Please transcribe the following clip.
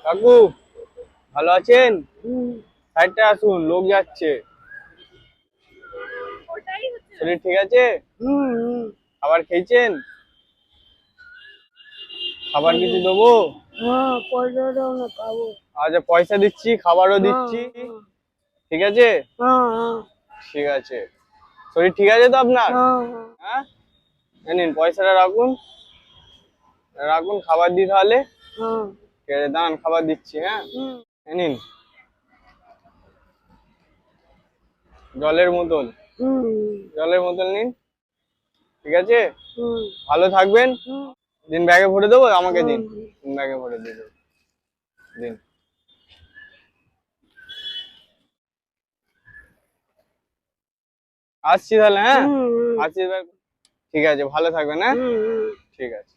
কাকু ভালো আছেন? হুম, সাইডটা আসুন, লোক যাচ্ছে। শরীর ঠিক আছে? হুম, হুম। খাবার খেয়েছেন? খাবার কিছু পয়সা দেবো? হ্যাঁ, পয়সা দাও না খাবো। আচ্ছা, পয়সা দিচ্ছি, খাবারও হ্যাঁ, দিচ্ছি। হ্যাঁ, ঠিক আছে? হ্যাঁ, হ্যাঁ, ঠিক আছে। শরীর ঠিক আছে তো আপনার? হ্যাঁ, হ্যাঁ, হ্যাঁ, এই নিন পয়সাটা রাখুন। রাখুন, খাবার দিই তাহলে। হ্যাঁ, ঠিক আছে, দাঁড়ান, খাবার দিচ্ছি। হ্যাঁ, হুম, এই নিন জলের বোতল। হুম, জলের বোতল নিন। ঠিক আছে, হুম, ভালো থাকবেন। হুম, দিন, ব্যাগে ভরে দেবো, আমাকে হুম, দিন। দিন, ব্যাগে ভরে দিয়ে দেবো। দিন। আসছি তাহলে, হ্যাঁ। হুম, হুম, আসছি। ঠিক আছে, ভালো থাকবেন। হ্যাঁ, হুম, হুম। ঠিক আছে।